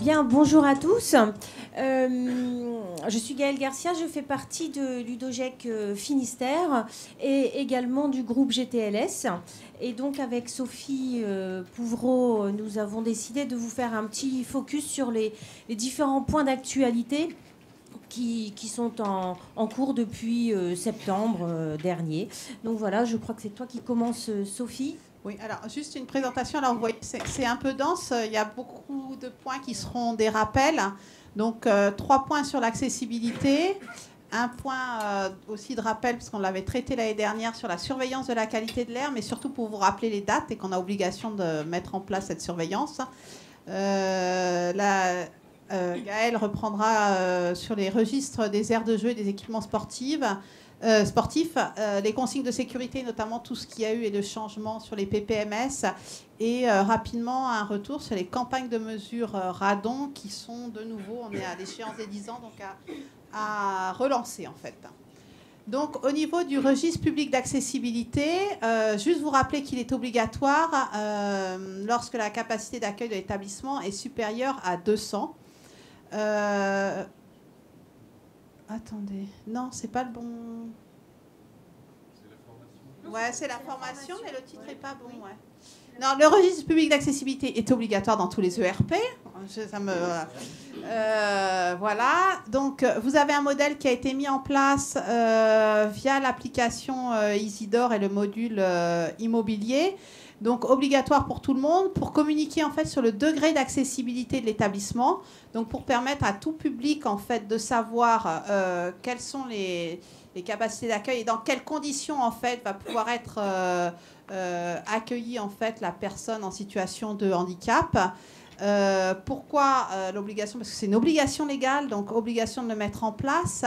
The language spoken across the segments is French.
Bien, bonjour à tous. Je suis Gaëlle Garcia, je fais partie de Ludogec Finistère et également du groupe GTLS. Et donc avec Sophie Pouvreau, nous avons décidé de vous faire un petit focus sur les différents points d'actualité qui sont en cours depuis septembre dernier. Donc voilà, je crois que c'est toi qui commences, Sophie. Oui, alors juste une présentation. Alors vous voyez, c'est un peu dense. Il y a beaucoup de points qui seront des rappels. Donc 3 points sur l'accessibilité. Un point aussi de rappel, parce qu'on l'avait traité l'année dernière, sur la surveillance de la qualité de l'air, mais surtout pour vous rappeler les dates et qu'on a obligation de mettre en place cette surveillance. Gaëlle reprendra sur les registres des aires de jeu et des équipements sportifs, les consignes de sécurité, notamment tout ce qu'il y a eu et le changement sur les PPMS, et rapidement un retour sur les campagnes de mesure radon qui sont de nouveau, on est à l'échéance des 10 ans, donc à relancer en fait. Donc au niveau du registre public d'accessibilité, juste vous rappeler qu'il est obligatoire lorsque la capacité d'accueil de l'établissement est supérieure à 200. Attendez, non, c'est pas le bon. Ouais, c'est la formation, mais le titre n'est pas bon. Ouais. Non, le registre public d'accessibilité est obligatoire dans tous les ERP. Voilà. Donc, vous avez un modèle qui a été mis en place via l'application Isidore et le module immobilier. Donc obligatoire pour tout le monde, pour communiquer en fait sur le degré d'accessibilité de l'établissement, donc pour permettre à tout public en fait de savoir quelles sont les capacités d'accueil et dans quelles conditions en fait va pouvoir être accueillie en fait la personne en situation de handicap. Pourquoi l'obligation? Parce que c'est une obligation légale, donc obligation de le mettre en place.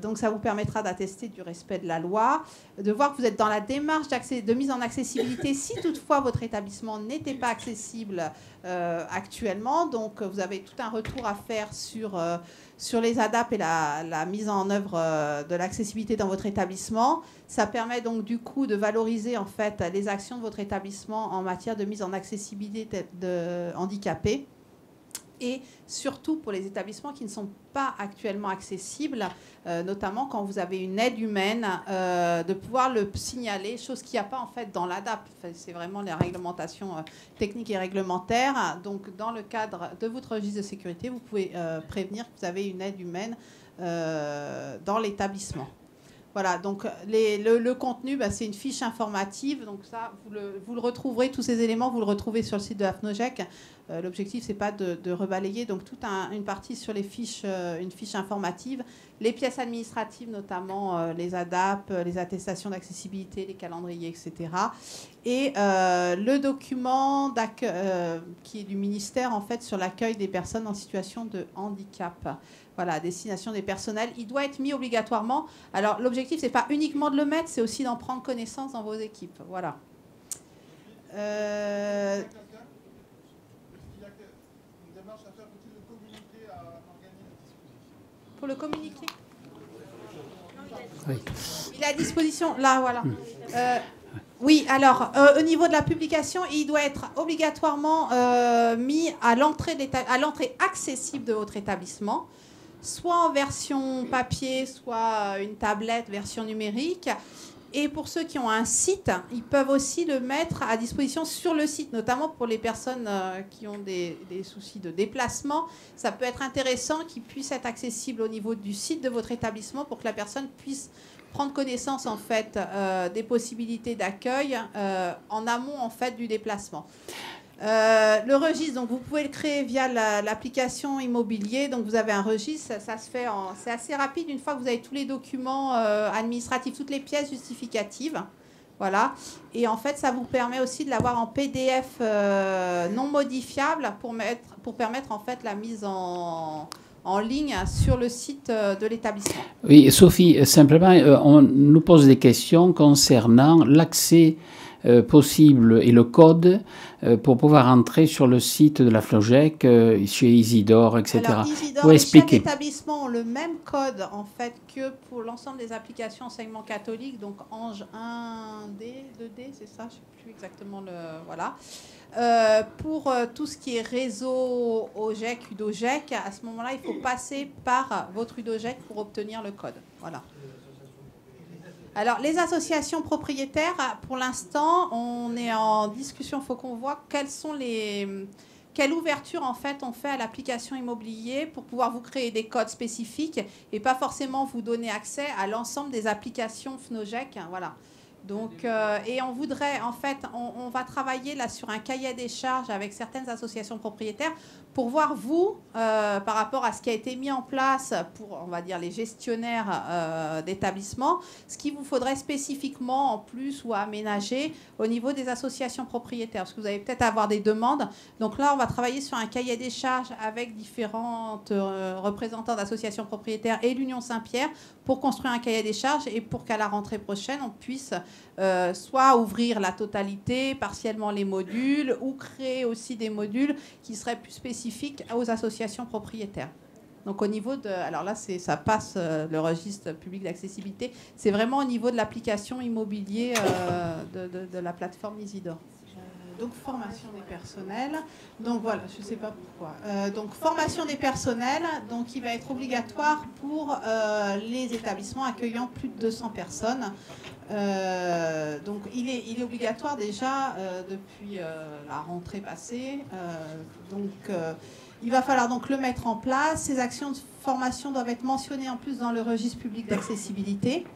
Donc ça vous permettra d'attester du respect de la loi, de voir que vous êtes dans la démarche de mise en accessibilité si toutefois votre établissement n'était pas accessible actuellement. Donc vous avez tout un retour à faire sur les ADAP et la mise en œuvre de l'accessibilité dans votre établissement. Ça permet donc du coup de valoriser en fait les actions de votre établissement en matière de mise en accessibilité de handicapés. Et surtout pour les établissements qui ne sont pas actuellement accessibles, notamment quand vous avez une aide humaine, de pouvoir le signaler, chose qu'il n'y a pas en fait dans l'ADAP. Enfin, c'est vraiment les réglementations techniques et réglementaires. Donc dans le cadre de votre registre de sécurité, vous pouvez prévenir que vous avez une aide humaine dans l'établissement. Voilà, donc le contenu, c'est une fiche informative. Donc ça, vous le retrouverez, tous ces éléments, vous le retrouvez sur le site de l'AFNOGEC. L'objectif, c'est pas de rebalayer. Donc toute une partie sur les fiches, une fiche informative. Les pièces administratives, notamment les ADAP, les attestations d'accessibilité, les calendriers, etc. Et le document qui est du ministère, en fait, sur l'accueil des personnes en situation de handicap. Voilà, à destination des personnels. Il doit être mis obligatoirement. Alors, l'objectif, ce n'est pas uniquement de le mettre, c'est aussi d'en prendre connaissance dans vos équipes. Voilà. Pour le communiquer. Oui. Il est à disposition. Là, voilà. Oui, alors, au niveau de la publication, il doit être obligatoirement mis à l'entrée accessible de votre établissement, soit en version papier, soit une tablette, version numérique. Et pour ceux qui ont un site, ils peuvent aussi le mettre à disposition sur le site, notamment pour les personnes qui ont des soucis de déplacement. Ça peut être intéressant qu'il puisse être accessible au niveau du site de votre établissement pour que la personne puisse prendre connaissance en fait des possibilités d'accueil en amont en fait du déplacement. Le registre, donc vous pouvez le créer via l'application immobilier. Donc vous avez un registre, ça se fait, c'est assez rapide une fois que vous avez tous les documents administratifs, toutes les pièces justificatives. Voilà. Et en fait, ça vous permet aussi de l'avoir en PDF non modifiable pour permettre en fait la mise en ligne sur le site de l'établissement. Oui, Sophie, simplement, on nous pose des questions concernant l'accès possible et le code pour pouvoir entrer sur le site de la FLOGEC, chez Isidore, etc. Alors, Isidore, Pour expliquer. chaque établissement ont le même code en fait que pour l'ensemble des applications enseignement catholique, donc Ange 1D, 2D, c'est ça, je ne sais plus exactement le... Voilà. Pour tout ce qui est réseau OGEC, UDOGEC, à ce moment-là, il faut passer par votre UDOGEC pour obtenir le code. Voilà. Alors, les associations propriétaires, pour l'instant, on est en discussion. Il faut qu'on voit quelle ouverture, en fait, on fait à l'application immobilier pour pouvoir vous créer des codes spécifiques et pas forcément vous donner accès à l'ensemble des applications FNOGEC. Voilà. Donc, et on voudrait, en fait, on va travailler là sur un cahier des charges avec certaines associations propriétaires pour voir, vous, par rapport à ce qui a été mis en place pour, on va dire, les gestionnaires d'établissements, ce qu'il vous faudrait spécifiquement en plus ou à aménager au niveau des associations propriétaires. Parce que vous allez peut-être avoir des demandes. Donc là, on va travailler sur un cahier des charges avec différentes représentants d'associations propriétaires et l'Union Saint-Pierre pour construire un cahier des charges et pour qu'à la rentrée prochaine, on puisse soit ouvrir la totalité, partiellement les modules, ou créer aussi des modules qui seraient plus spécifiques aux associations propriétaires. Donc au niveau de... Alors là, ça passe le registre public d'accessibilité. C'est vraiment au niveau de l'application immobilier de la plateforme Isidore. Donc formation des personnels. Donc voilà, je ne sais pas pourquoi. Donc formation des personnels, donc il va être obligatoire pour les établissements accueillant plus de 200 personnes. Donc il est obligatoire déjà depuis la rentrée passée. Il va falloir donc le mettre en place. Ces actions de formation doivent être mentionnées en plus dans le registre public d'accessibilité.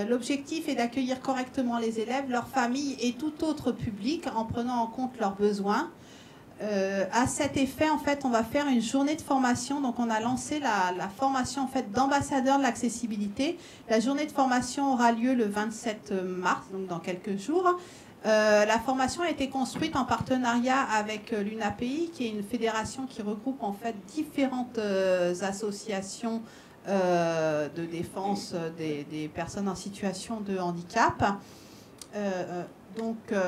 L'objectif est d'accueillir correctement les élèves, leurs familles et tout autre public en prenant en compte leurs besoins. À cet effet, en fait, on va faire une journée de formation. Donc, on a lancé la formation en fait, d'ambassadeurs de l'accessibilité. La journée de formation aura lieu le 27 mars, donc dans quelques jours. La formation a été construite en partenariat avec l'UNAPI, qui est une fédération qui regroupe en fait différentes associations de défense des personnes en situation de handicap.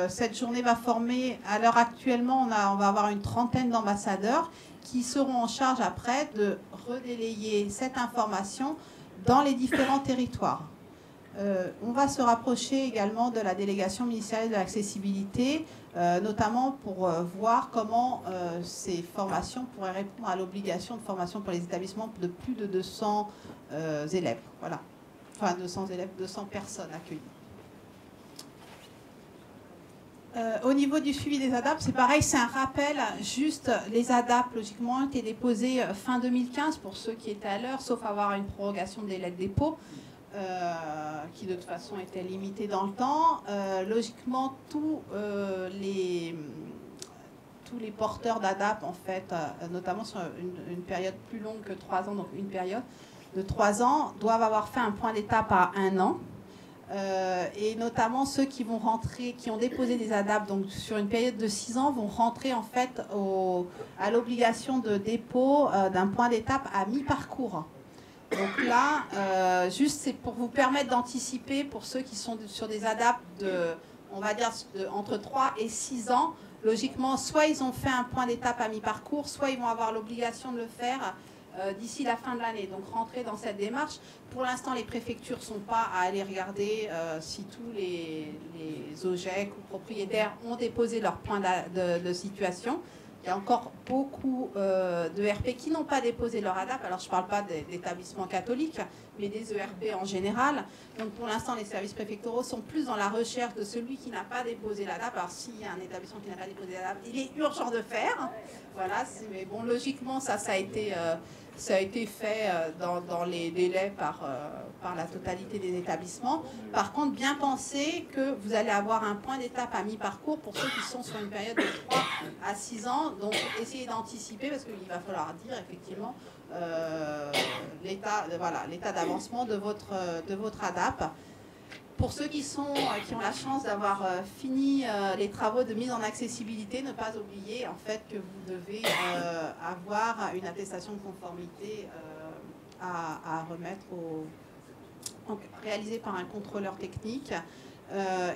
Cette journée va former, à l'heure actuellement, on va avoir une trentaine d'ambassadeurs qui seront en charge après de redélayer cette information dans les différents territoires. On va se rapprocher également de la délégation ministérielle de l'accessibilité, notamment pour voir comment ces formations pourraient répondre à l'obligation de formation pour les établissements de plus de 200 élèves. Voilà. Enfin, 200 élèves, 200 personnes accueillies. Au niveau du suivi des ADAP, c'est pareil, c'est un rappel. Juste, les ADAP, logiquement, ont été déposés fin 2015 pour ceux qui étaient à l'heure, sauf avoir une prorogation de délai de dépôt. Qui de toute façon était limité dans le temps. Logiquement, tous les porteurs d'ADAP, en fait, notamment sur une période plus longue que 3 ans, donc une période de 3 ans, doivent avoir fait un point d'étape à 1 an. Et notamment ceux qui vont rentrer, qui ont déposé des ADAP donc sur une période de 6 ans, vont rentrer en fait à l'obligation de dépôt d'un point d'étape à mi-parcours. Donc là, juste c'est pour vous permettre d'anticiper pour ceux qui sont sur des ADAP on va dire, entre 3 et 6 ans. Logiquement, soit ils ont fait un point d'étape à mi-parcours, soit ils vont avoir l'obligation de le faire d'ici la fin de l'année. Donc rentrer dans cette démarche. Pour l'instant, les préfectures ne sont pas à aller regarder si tous les OGEC ou propriétaires ont déposé leur point de situation. Il y a encore beaucoup de ERP qui n'ont pas déposé leur ADAP. Alors, je ne parle pas d'établissements catholiques, mais des ERP en général. Donc, pour l'instant, les services préfectoraux sont plus dans la recherche de celui qui n'a pas déposé l'ADAP. Alors, s'il y a un établissement qui n'a pas déposé l'ADAP, il est urgent de faire. Voilà, mais bon, logiquement, ça a été fait dans les délais par la totalité des établissements. Par contre, bien penser que vous allez avoir un point d'étape à mi-parcours pour ceux qui sont sur une période de 3 à 6 ans. Donc, essayez d'anticiper parce qu'il va falloir dire effectivement l'état d'avancement de votre ADAP. Pour ceux qui ont la chance d'avoir fini les travaux de mise en accessibilité, ne pas oublier en fait que vous devez avoir une attestation de conformité à remettre réalisée par un contrôleur technique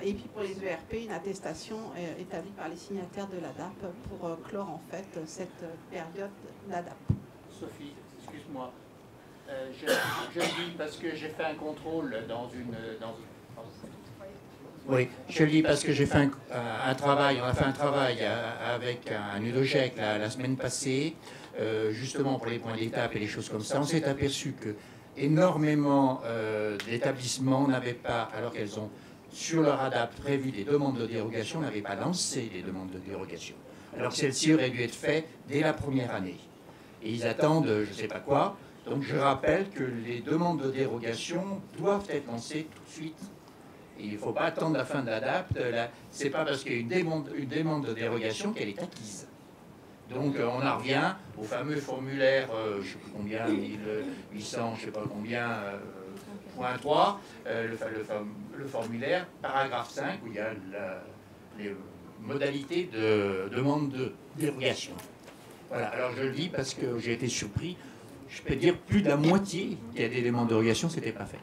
Et puis pour les ERP, une attestation établie par les signataires de l'ADAP pour clore en fait cette période d'ADAP. Sophie, excuse-moi. Je le dis parce que j'ai fait un contrôle dans une... Oui, je le dis parce que j'ai fait un travail, on a fait un travail avec un UDOGEC la semaine passée, justement pour les points d'étape et les choses comme ça. On s'est aperçu que énormément d'établissements n'avaient pas, alors qu'elles ont sur leur ADAP prévu des demandes de dérogation, n'avaient pas lancé des demandes de dérogation. Alors que celles-ci auraient dû être faites dès la première année. Et ils attendent je ne sais pas quoi. Donc je rappelle que les demandes de dérogation doivent être lancées tout de suite. Et il ne faut pas attendre la fin de l'ADAP. Ce n'est pas parce qu'il y a une demande de dérogation qu'elle est acquise. Donc on en revient au fameux formulaire, je ne sais plus combien, 1800, je ne sais pas combien, point 3, le formulaire, paragraphe 5, où il y a les modalités de demande de dérogation. Voilà, alors je le dis parce que j'ai été surpris. Je peux dire plus de la moitié qu'il y a des demandes de dérogation, ce n'était pas fait.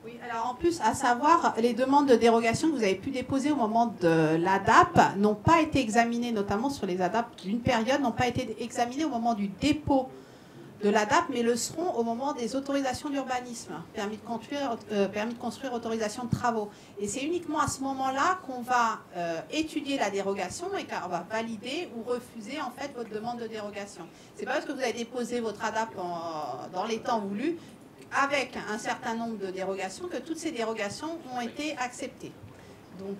Oui, alors en plus, à savoir, les demandes de dérogation que vous avez pu déposer au moment de l'ADAP n'ont pas été examinées, notamment sur les ADAP d'une période, n'ont pas été examinées au moment du dépôt de l'ADAP, mais le seront au moment des autorisations d'urbanisme, permis de construire, autorisation de travaux. Et c'est uniquement à ce moment-là qu'on va étudier la dérogation et qu'on va valider ou refuser en fait votre demande de dérogation. C'est pas parce que vous avez déposé votre ADAP dans les temps voulus, avec un certain nombre de dérogations, que toutes ces dérogations ont été acceptées. Donc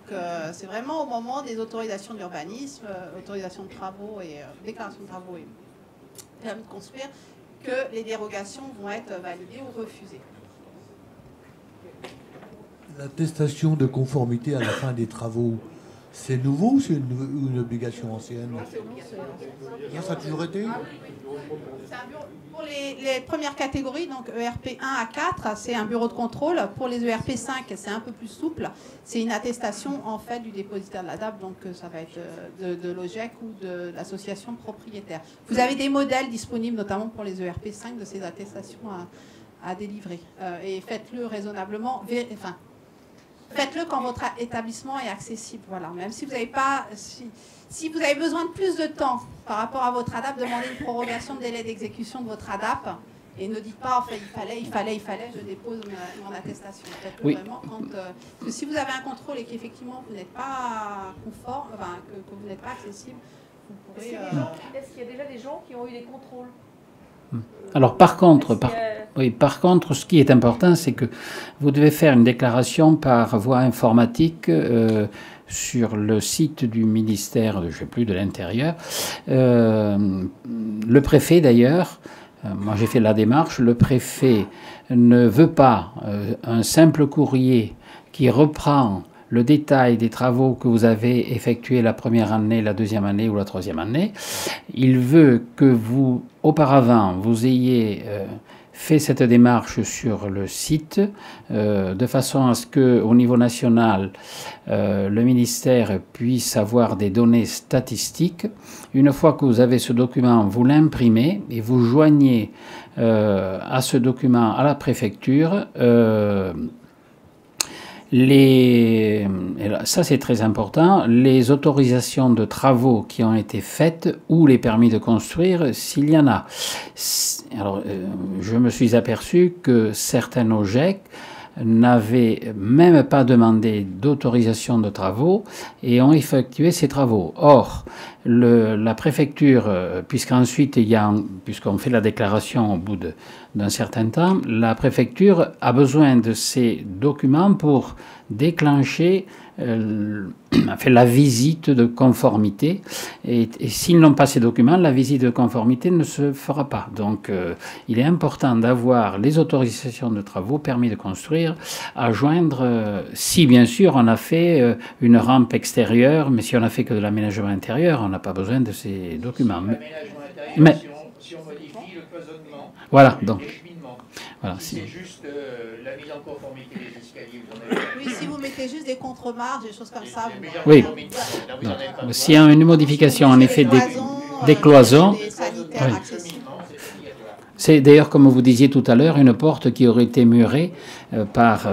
c'est vraiment au moment des autorisations d'urbanisme, autorisation de travaux et déclaration de travaux et permis de construire, que les dérogations vont être validées ou refusées. L'attestation de conformité à la fin des travaux, c'est nouveau ou c'est une obligation ancienne? C'est obligatoire. Ça a toujours été? Pour les premières catégories, donc ERP 1 à 4, c'est un bureau de contrôle. Pour les ERP 5, c'est un peu plus souple. C'est une attestation en fait du dépositaire de l'ADAP, donc ça va être de l'OGEC ou de l'association propriétaire. Vous avez des modèles disponibles, notamment pour les ERP 5, de ces attestations à délivrer. Et faites-le raisonnablement. Enfin, faites-le quand votre établissement est accessible. Voilà. Même si vous n'avez pas... Si vous avez besoin de plus de temps par rapport à votre ADAP, demandez une prorogation de délai d'exécution de votre ADAP et ne dites pas, enfin, il fallait, je dépose mon attestation. Faites-le vraiment quand... que si vous avez un contrôle et qu'effectivement vous n'êtes pas conforme, enfin, que vous n'êtes pas accessible, vous pourrez... Est-ce qu'il y a déjà des gens qui ont eu des contrôles? Alors par contre, ce qui est important, c'est que vous devez faire une déclaration par voie informatique sur le site du ministère, je ne sais plus, de l'Intérieur. Le préfet d'ailleurs, moi j'ai fait la démarche, le préfet ne veut pas un simple courrier qui reprend le détail des travaux que vous avez effectués la première année, la deuxième année ou la troisième année. Il veut que vous, auparavant, vous ayez fait cette démarche sur le site, de façon à ce qu'au niveau national, le ministère puisse avoir des données statistiques. Une fois que vous avez ce document, vous l'imprimez et vous joignez à ce document à la préfecture et ça c'est très important, les autorisations de travaux qui ont été faites ou les permis de construire s'il y en a. Alors je me suis aperçu que certains OGEC n'avaient même pas demandé d'autorisation de travaux et ont effectué ces travaux. Or, la préfecture, puisqu'ensuite puisqu'on fait la déclaration au bout d'un certain temps, la préfecture a besoin de ces documents pour déclencher la visite de conformité. Et s'ils n'ont pas ces documents, la visite de conformité ne se fera pas. Donc, il est important d'avoir les autorisations de travaux, permis de construire, à joindre, si bien sûr on a fait une rampe extérieure, mais si on a fait que de l'aménagement intérieur, on n'a pas besoin de ces documents. Mais si on modifie le cloisonnement, voilà, donc, les cheminements, voilà, si c'est juste la mise en conformité des escaliers, vous en avez... Oui, si vous mettez juste des contre-marges, des choses comme ça. Oui. S'il y a une modification, en effet, des cloisons, des sanitaires accessibles. C'est d'ailleurs, comme vous disiez tout à l'heure, une porte qui aurait été murée par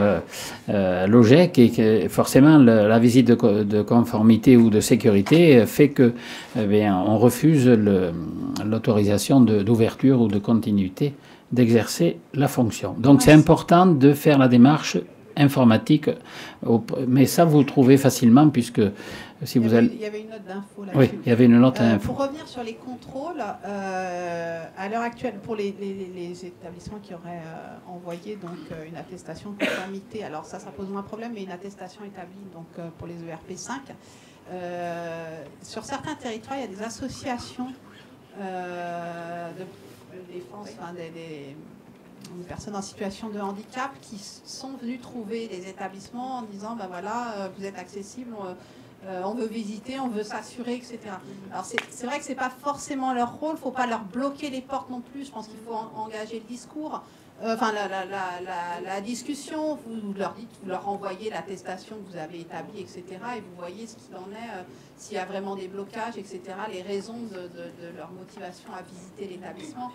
l'OGEC et que forcément la visite de conformité ou de sécurité fait que on refuse l'autorisation d'ouverture ou de continuité d'exercer la fonction. Donc c'est important de faire la démarche informatique, mais ça vous le trouvez facilement puisque si vous allez... Il y avait une note d'info là-dessus. Oui, il y avait une note d'info. Pour revenir sur les contrôles, à l'heure actuelle, pour les établissements qui auraient envoyé donc une attestation de conformité, alors ça pose moins de problème, mais une attestation établie donc pour les ERP 5, sur certains territoires, il y a des associations de défense, enfin, des personnes en situation de handicap qui sont venues trouver les établissements en disant ben voilà, vous êtes accessible, on veut visiter, on veut s'assurer, etc. Alors c'est vrai que c'est pas forcément leur rôle, il ne faut pas leur bloquer les portes non plus, je pense qu'il faut engager le discours, enfin la discussion, vous leur dites, vous leur envoyez l'attestation que vous avez établie, etc. Et vous voyez ce qu'il en est, s'il y a vraiment des blocages, etc. Les raisons de leur motivation à visiter l'établissement.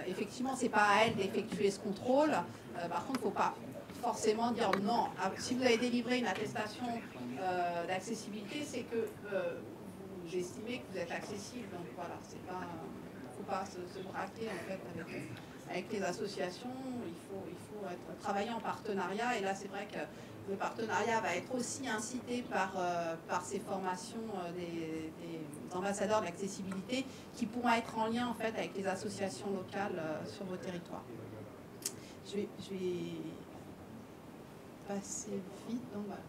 Effectivement, c'est pas à elle d'effectuer ce contrôle. Par contre, il ne faut pas forcément dire non. Si vous avez délivré une attestation d'accessibilité, c'est que vous estimez que vous êtes accessible. Donc voilà, il ne faut pas se braquer en fait avec les associations. Il faut travailler en partenariat. Et là, c'est vrai que le partenariat va être aussi incité par ces formations des ambassadeurs de l'accessibilité qui pourront être en lien en fait avec les associations locales sur vos territoires. Je vais passer vite. Donc, voilà.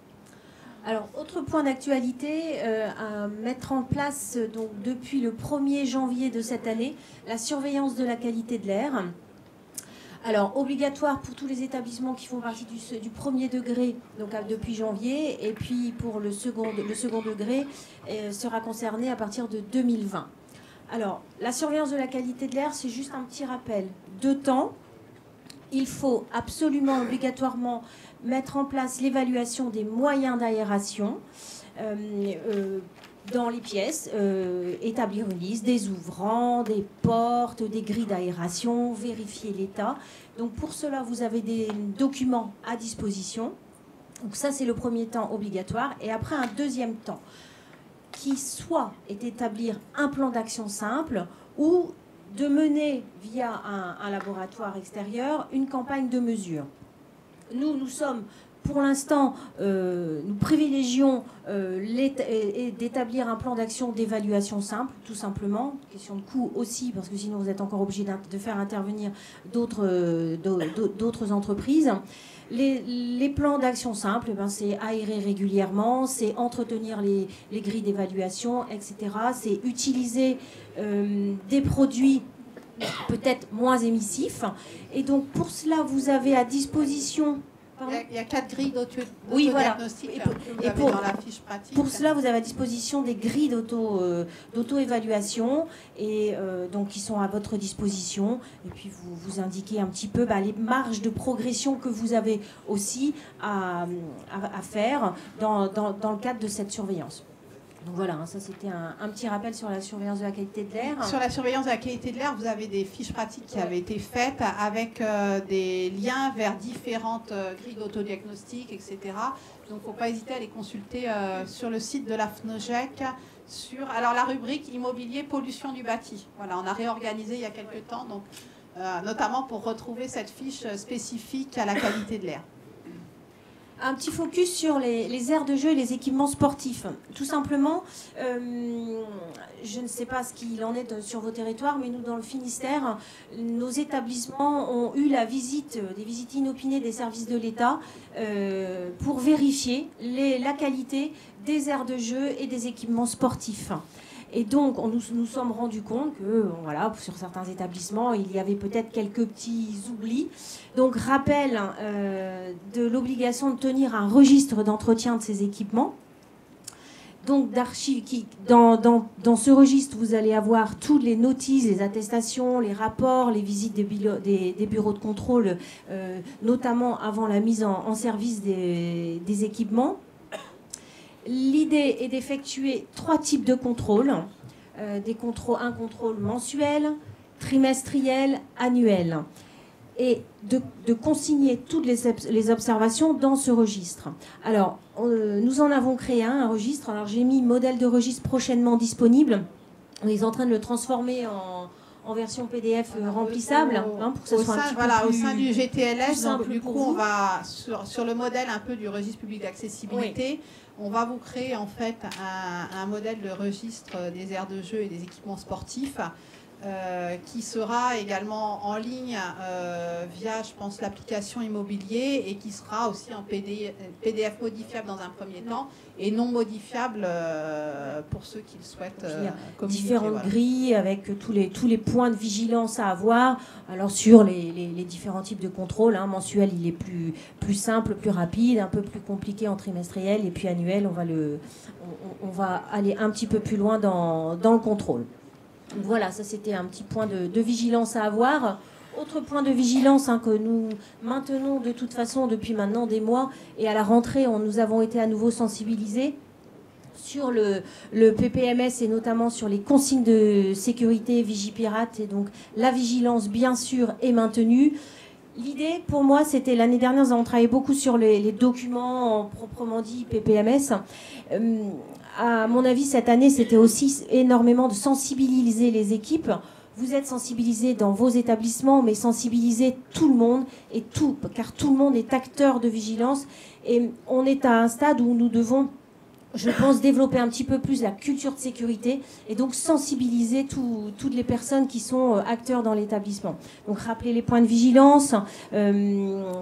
Alors, autre point d'actualité, à mettre en place donc, depuis le 1er janvier de cette année, la surveillance de la qualité de l'air. Alors, obligatoire pour tous les établissements qui font partie du premier degré, donc depuis janvier, et puis pour le second degré, sera concerné à partir de 2020. Alors, la surveillance de la qualité de l'air, c'est juste un petit rappel. 2 temps, il faut absolument, obligatoirement, mettre en place l'évaluation des moyens d'aération dans les pièces, établir une liste des ouvrants, des portes, des grilles d'aération, vérifier l'état. Donc pour cela, vous avez des documents à disposition. Donc ça, c'est le premier temps obligatoire. Et après, un deuxième temps qui soit est d'établir un plan d'action simple ou de mener via un laboratoire extérieur une campagne de mesure. Nous sommes, pour l'instant, nous privilégions d'établir un plan d'action d'évaluation simple, tout simplement. Question de coût aussi, parce que sinon vous êtes encore obligé de faire intervenir d'autres entreprises. Les plans d'action simples, c'est aérer régulièrement, c'est entretenir les grilles d'évaluation, etc. C'est utiliser des produits peut-être moins émissifs. Et donc pour cela, vous avez à disposition... Il y a 4 grilles oui, voilà. Et pour, dans la fiche pratique. Pour cela, vous avez à disposition des grilles d'auto-évaluation et donc qui sont à votre disposition. Et puis vous indiquez un petit peu les marges de progression que vous avez aussi à faire dans le cadre de cette surveillance. Donc voilà, ça c'était un petit rappel sur la surveillance de la qualité de l'air. Sur la surveillance de la qualité de l'air, vous avez des fiches pratiques qui avaient été faites avec des liens vers différentes grilles d'autodiagnostic, etc. Donc il ne faut pas hésiter à les consulter sur le site de la FNOGEC sur la rubrique immobilier pollution du bâti. Voilà, on a réorganisé il y a quelques temps, donc, notamment pour retrouver cette fiche spécifique à la qualité de l'air. Un petit focus sur les aires de jeu et les équipements sportifs. Tout simplement, je ne sais pas ce qu'il en est sur vos territoires, mais nous, dans le Finistère, nos établissements ont eu des visites inopinées des services de l'État pour vérifier la qualité des aires de jeu et des équipements sportifs. Et donc, nous sommes rendus compte que, voilà, sur certains établissements, il y avait peut-être quelques petits oublis. Donc, rappel de l'obligation de tenir un registre d'entretien de ces équipements. Donc, dans ce registre, vous allez avoir toutes les notices, les attestations, les rapports, les visites des bureaux de contrôle, notamment avant la mise en service des équipements. L'idée est d'effectuer 3 types de contrôles. Un contrôle mensuel, trimestriel, annuel, et de consigner toutes les observations dans ce registre. Alors, nous en avons créé un registre. Alors, j'ai mis modèle de registre prochainement disponible. On est en train de le transformer en version PDF remplissable, pour que ça soit un petit peu au plus, sein du GTLS, simple du pour coup, vous. on va, sur le modèle un peu du registre public d'accessibilité, on va vous créer en fait un modèle de registre des aires de jeu et des équipements sportifs qui sera également en ligne via, je pense, l'application Immobilier, et qui sera aussi en PDF modifiable dans un premier temps et non modifiable pour ceux qui le souhaitent communiquer. Différentes grilles avec tous les points de vigilance à avoir. Alors sur les différents types de contrôles, mensuel il est plus simple, plus rapide, un peu plus compliqué en trimestriel, et puis annuel on va aller un petit peu plus loin dans le contrôle. Voilà, ça c'était un petit point de vigilance à avoir. Autre point de vigilance que nous maintenons de toute façon depuis maintenant des mois, et à la rentrée nous avons été à nouveau sensibilisés sur le PPMS, et notamment sur les consignes de sécurité Vigipirate, et donc la vigilance bien sûr est maintenue. L'idée pour moi, c'était l'année dernière, nous avons travaillé beaucoup sur les documents proprement dit PPMS. À mon avis, cette année, c'était aussi énormément de sensibiliser les équipes. Vous êtes sensibilisés dans vos établissements, mais sensibiliser tout le monde, car tout le monde est acteur de vigilance. Et on est à un stade où nous devons, je pense, développer un petit peu plus la culture de sécurité, et donc sensibiliser toutes les personnes qui sont acteurs dans l'établissement. Donc rappeler les points de vigilance,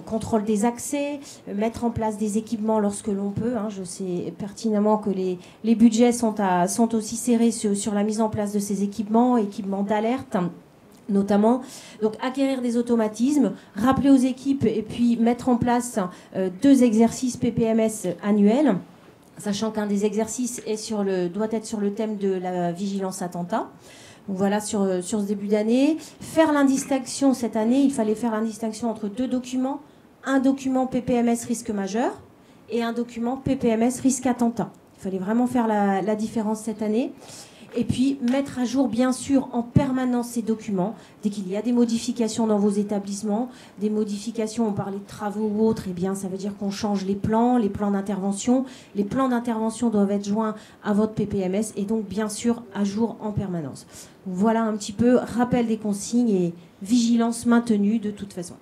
contrôle des accès, mettre en place des équipements lorsque l'on peut. Je sais pertinemment que les budgets sont aussi serrés sur la mise en place de ces équipements d'alerte notamment. Donc acquérir des automatismes, rappeler aux équipes, et puis mettre en place 2 exercices PPMS annuels, sachant qu'un des exercices doit être sur le thème de la vigilance attentat. Donc voilà, sur ce début d'année. Faire l'indistinction cette année, il fallait faire l'indistinction entre 2 documents. Un document PPMS risque majeur et un document PPMS risque attentat. Il fallait vraiment faire la différence cette année. Et puis mettre à jour, bien sûr, en permanence ces documents. Dès qu'il y a des modifications dans vos établissements, des modifications, on parlait de travaux ou autres, eh bien, ça veut dire qu'on change les plans d'intervention. Les plans d'intervention doivent être joints à votre PPMS, et donc, bien sûr, à jour en permanence. Donc, voilà un petit peu rappel des consignes et vigilance maintenue de toute façon.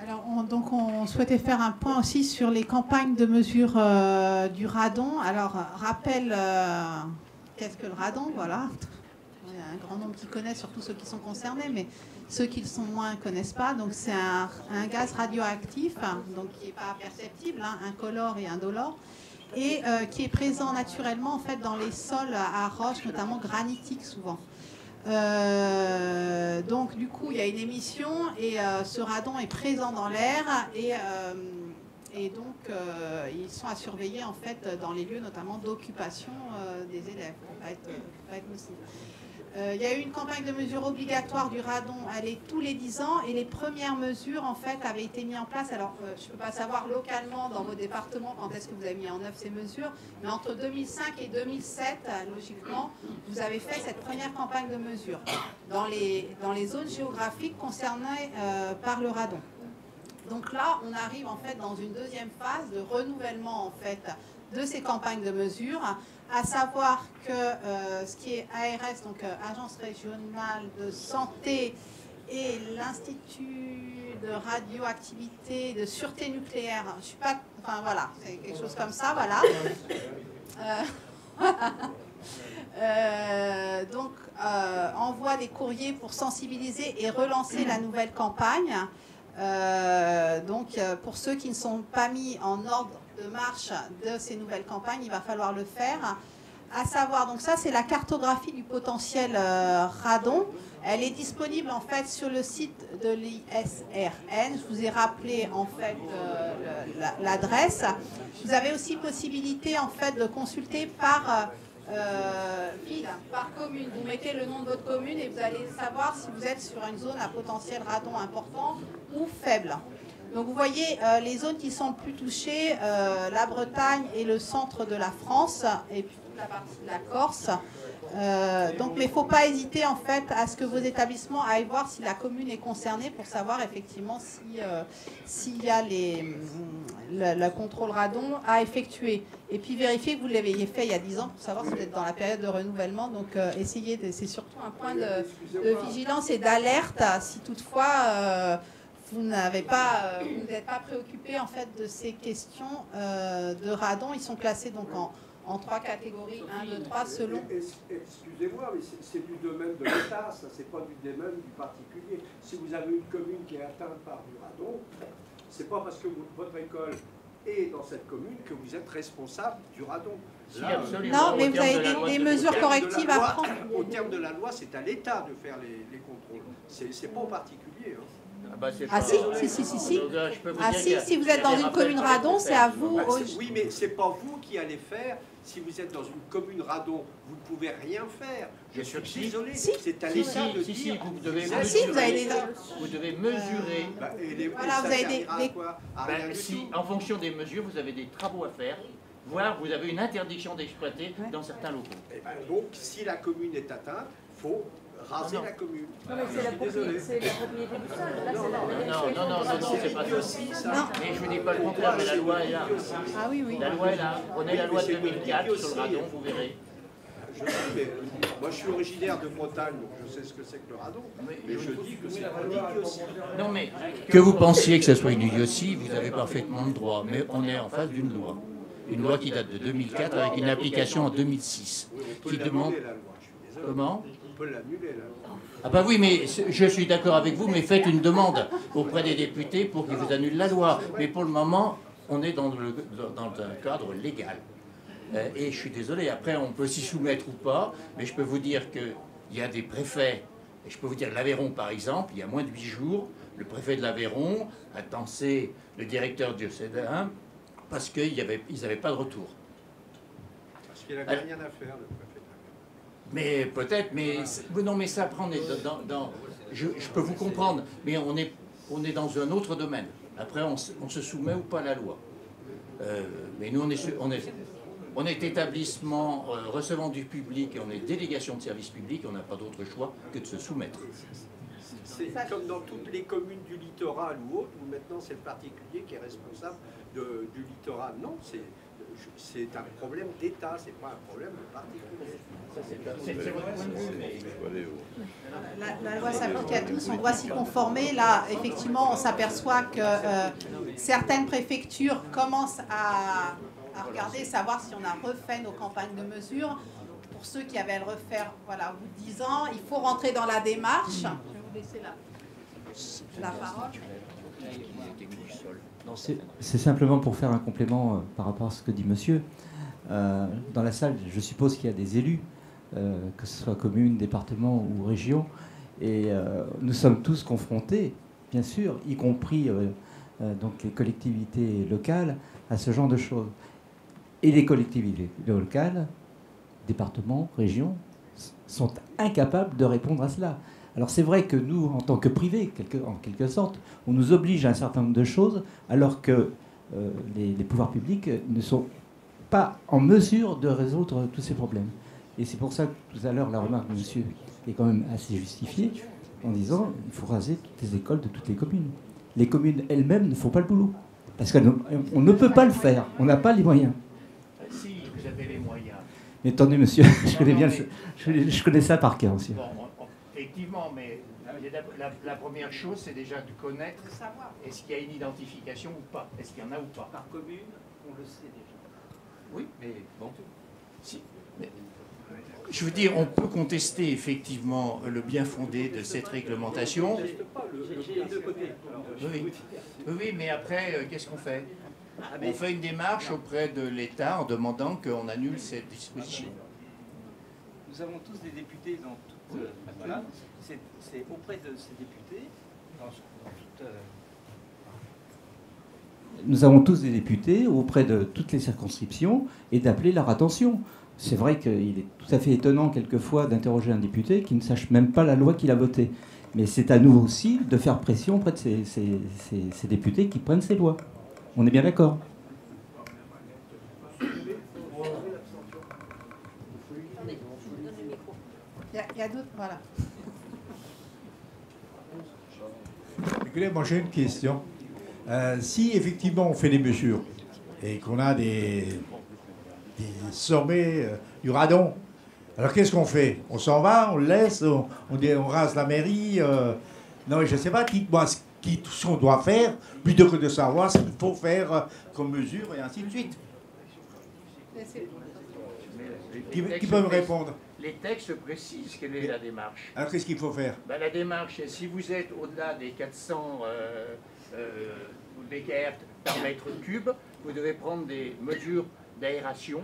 Alors, on souhaitait faire un point aussi sur les campagnes de mesure du radon. Alors, rappel, qu'est-ce que le radon? Voilà. Il y a un grand nombre qui connaissent, surtout ceux qui sont concernés, mais ceux qui le sont moins ne connaissent pas. Donc, c'est un gaz radioactif, donc qui n'est pas perceptible, incolore et indolore, et qui est présent naturellement en fait dans les sols à roches, notamment granitiques souvent. Donc du coup il y a une émission, et ce radon est présent dans l'air, et donc ils sont à surveiller en fait dans les lieux notamment d'occupation des élèves. Ça va être nocif. Il y a eu une campagne de mesures obligatoire du radon, elle est tous les 10 ans, et les premières mesures en fait avaient été mises en place. Alors je ne peux pas savoir localement dans vos départements quand est-ce que vous avez mis en œuvre ces mesures, mais entre 2005 et 2007, logiquement, vous avez fait cette première campagne de mesures dans les zones géographiques concernées par le radon. Donc là, on arrive en fait dans une deuxième phase de renouvellement en fait de ces campagnes de mesures, à savoir que ce qui est ARS, donc Agence régionale de santé, et l'Institut de radioactivité, de sûreté nucléaire, je suis pas, enfin voilà, c'est quelque chose comme ça, voilà. Donc envoie des courriers pour sensibiliser et relancer la nouvelle campagne. Donc pour ceux qui ne sont pas mis en ordre de marche de ces nouvelles campagnes, il va falloir le faire. À savoir, donc ça c'est la cartographie du potentiel radon. Elle est disponible en fait sur le site de l'ISRN. Je vous ai rappelé en fait l'adresse. Vous avez aussi possibilité en fait de consulter par ville, par commune. Vous mettez le nom de votre commune et vous allez savoir si vous êtes sur une zone à potentiel radon important ou faible. Donc vous voyez les zones qui sont le plus touchées, la Bretagne et le centre de la France, et puis toute la partie de la Corse. Donc, mais il ne faut pas hésiter en fait à ce que vos établissements aillent voir si la commune est concernée pour savoir effectivement si, s'il y a le contrôle radon à effectuer. Et puis vérifier que vous l'avez fait il y a 10 ans pour savoir si vous êtes dans la période de renouvellement. Donc essayez, c'est surtout un point de vigilance et d'alerte si toutefois vous n'êtes pas préoccupé en fait de ces questions de radon. Ils sont classés donc en 3 catégories, 1, 2, 3, selon... Excusez-moi, mais c'est du domaine de l'État, ça, c'est pas du domaine du particulier. Si vous avez une commune qui est atteinte par du radon, c'est pas parce que votre école est dans cette commune que vous êtes responsable du radon. Là, non, mais vous avez des mesures correctives à prendre. Au terme de la loi, c'est à l'État de faire les contrôles. C'est pas au particulier. Hein. Ah si. Ah si vous êtes dans une commune radon, c'est à vous. Oui, mais c'est pas vous qui allez faire. Si vous êtes dans une commune radon, vous ne pouvez rien faire. Je suis désolé. C'est à l'État de dire. Vous devez vous devez mesurer. Voilà, vous avez en fonction des mesures, vous avez des travaux à faire. Voire vous avez une interdiction d'exploiter dans certains locaux. Donc, si la commune est atteinte, il faut raser la commune. Non, mais c'est la propriété du sol. Là, Non, c'est pas ça. Mais je ne vous dis pas le contraire, mais la loi est là. Ah oui. La loi est là. Prenez la loi de 2004 sur le radon, vous verrez. Moi, je suis originaire de Bretagne, donc je sais ce que c'est que le radon. Mais je dis que c'est pas l'idiotie. Non, mais que vous pensiez que ce soit une idiotie, vous avez parfaitement le droit. Mais on est en face d'une loi. Une loi qui date de 2004 avec une application en 2006. Qui demande... Comment ? On peut l'annuler, là. Ah bah oui, mais je suis d'accord avec vous, mais faites une demande auprès des députés pour qu'ils vous annulent la loi. Mais pour le moment, on est dans un cadre légal. Et je suis désolé, après on peut s'y soumettre ou pas, mais je peux vous dire qu'il y a des préfets, et je peux vous dire l'Aveyron par exemple, il y a moins de 8 jours, le préfet de l'Aveyron a tensé le directeur diocésain parce qu'ils n'avaient pas de retour. Parce qu'il n'avait rien à faire, le préfet. Mais peut-être, mais non, mais ça après on est je peux vous comprendre, mais on est dans un autre domaine. Après on se soumet ou pas à la loi. Mais nous on est établissement recevant du public et on est délégation de service public, on n'a pas d'autre choix que de se soumettre. C'est comme dans toutes les communes du littoral ou autres, où maintenant c'est le particulier qui est responsable du littoral. Non, c'est un problème d'État, c'est pas un problème de particulier. C'est votre point de vue, mais... La loi s'applique à tous, on doit s'y conformer. Là, effectivement, on s'aperçoit que certaines préfectures commencent à regarder, savoir si on a refait nos campagnes de mesure. Pour ceux qui avaient à le refaire, voilà, au bout de 10 ans, il faut rentrer dans la démarche. Je vais vous laisser la parole. C'est simplement pour faire un complément par rapport à ce que dit monsieur. Dans la salle, je suppose qu'il y a des élus, que ce soit commune, département ou région, et nous sommes tous confrontés, bien sûr, y compris donc les collectivités locales, à ce genre de choses. Et les collectivités locales, départements, régions, sont incapables de répondre à cela. Alors c'est vrai que nous, en tant que privés, en quelque sorte, on nous oblige à un certain nombre de choses, alors que les pouvoirs publics ne sont pas en mesure de résoudre tous ces problèmes. Et c'est pour ça que tout à l'heure, la remarque de monsieur est quand même assez justifiée, en disant qu'il faut raser toutes les écoles de toutes les communes. Les communes elles-mêmes ne font pas le boulot, parce qu'on ne peut pas le faire, on n'a pas les moyens. Si, vous avez les moyens. Mais attendez, monsieur, je connais ça par cœur aussi. Bon, effectivement, mais la première chose, c'est déjà de connaître, est-ce qu'il y a une identification ou pas, est-ce qu'il y en a ou pas. Par commune, on le sait déjà. Oui, mais bon. Si, mais, je veux dire, on peut contester effectivement le bien fondé de cette réglementation. Oui, mais après, qu'est-ce qu'on fait? On fait une démarche auprès de l'État en demandant qu'on annule cette disposition. Nous avons tous des députés dans toute... voilà, c'est auprès de ces députés, dans toute... Nous avons tous des députés auprès de toutes les circonscriptions et d'appeler leur attention. C'est vrai qu'il est tout à fait étonnant quelquefois d'interroger un député qui ne sache même pas la loi qu'il a votée. Mais c'est à nous aussi de faire pression auprès de ces députés qui prennent ces lois. On est bien d'accord? Il y a d'autres, voilà. Écoutez, moi j'ai une question. Si effectivement on fait des mesures et qu'on a des sommets du radon, alors qu'est-ce qu'on fait? On s'en va, on le laisse, on rase la mairie non, je ne sais pas, dites-moi ce qu'on doit faire, plutôt que de savoir ce qu'il faut faire comme mesure et ainsi de suite. Qui peut me répondre? Les textes précisent quelle est la démarche. Alors qu'est-ce qu'il faut faire? Ben, la démarche, si vous êtes au-delà des 400 mégahertz par mètre cube, vous devez prendre des mesures d'aération,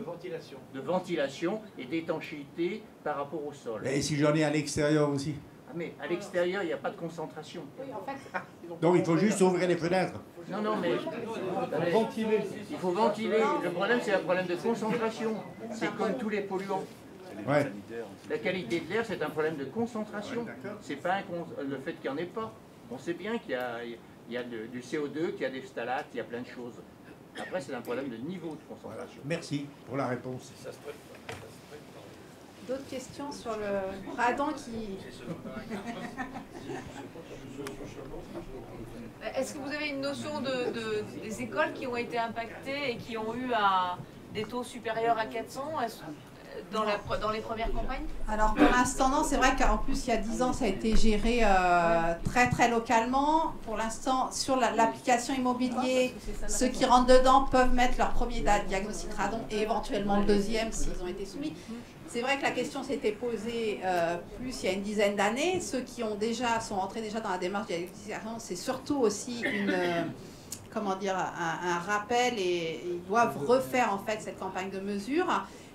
de ventilation et d'étanchéité par rapport au sol. Et si j'en ai à l'extérieur aussi? Ah, mais à l'extérieur, il n'y a pas de concentration. Donc il faut juste ouvrir les fenêtres. Non, non, mais il faut ventiler. Le problème, c'est un problème de concentration. C'est comme tous les polluants. Ouais. La qualité de l'air, c'est un problème de concentration. C'est pas le fait qu'il n'y en ait pas. On sait bien qu'il y a du CO2, qu'il y a des phtalates, il y a plein de choses. Après, c'est un problème de niveau de concentration. Merci pour la réponse. D'autres questions sur le radon qui... Est-ce que vous avez une notion des écoles qui ont été impactées et qui ont eu des taux supérieurs à 400 dans les premières campagnes? Alors pour l'instant non, c'est vrai qu'en plus il y a 10 ans ça a été géré très très localement. Pour l'instant sur l'application immobilier, ceux qui rentrent dedans peuvent mettre leur premier diagnostic radon et éventuellement le deuxième s'ils ont été soumis. C'est vrai que la question s'était posée plus il y a une dizaine d'années. Ceux qui sont rentrés déjà dans la démarche de diagnostic radon, c'est surtout aussi un rappel et ils doivent refaire en fait cette campagne de mesure.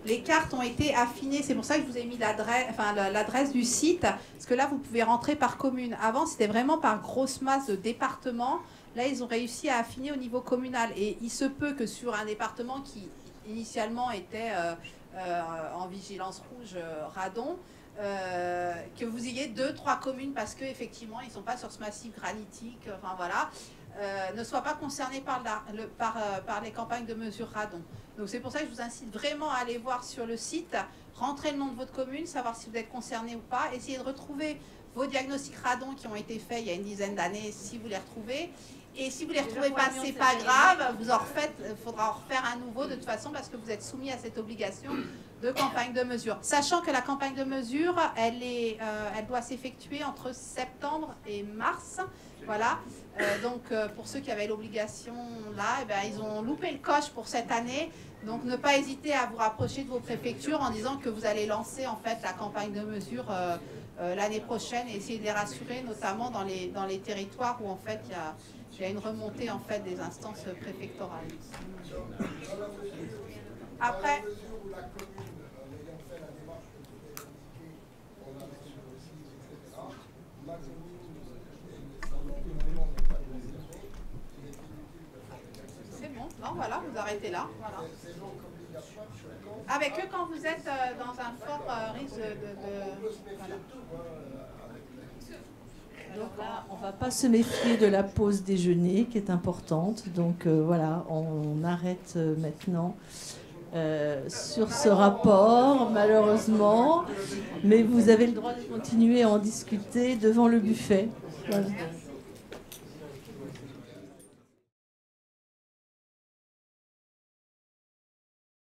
Les cartes ont été affinées, c'est pour ça que je vous ai mis l'adresse du site, parce que là vous pouvez rentrer par commune. Avant c'était vraiment par grosse masse de départements, là ils ont réussi à affiner au niveau communal. Et il se peut que sur un département qui initialement était en vigilance rouge radon, que vous ayez 2-3 communes, parce qu'effectivement ils ne sont pas sur ce massif granitique, enfin voilà, ne soient pas concernés par les campagnes de mesure radon. Donc c'est pour ça que je vous incite vraiment à aller voir sur le site, rentrer le nom de votre commune, savoir si vous êtes concerné ou pas, essayer de retrouver vos diagnostics radon qui ont été faits il y a une dizaine d'années, si vous les retrouvez. Et si vous ne les retrouvez pas, c'est pas grave, il faudra en refaire un nouveau de toute façon, parce que vous êtes soumis à cette obligation de campagne de mesure. Sachant que la campagne de mesure, elle doit s'effectuer entre septembre et mars. Voilà. Donc pour ceux qui avaient l'obligation là, ils ont loupé le coche pour cette année. Donc ne pas hésiter à vous rapprocher de vos préfectures en disant que vous allez lancer en fait la campagne de mesure l'année prochaine, et essayer de les rassurer, notamment dans les territoires où en fait il y a une remontée en fait des instances préfectorales. Après. C'est bon, non, voilà, vous arrêtez là. Voilà. Avec eux, quand vous êtes dans un fort risque voilà. Donc là, on ne va pas se méfier de la pause déjeuner qui est importante. Donc voilà, on arrête maintenant sur ce rapport, malheureusement. Mais vous avez le droit de continuer à en discuter devant le buffet. Voilà.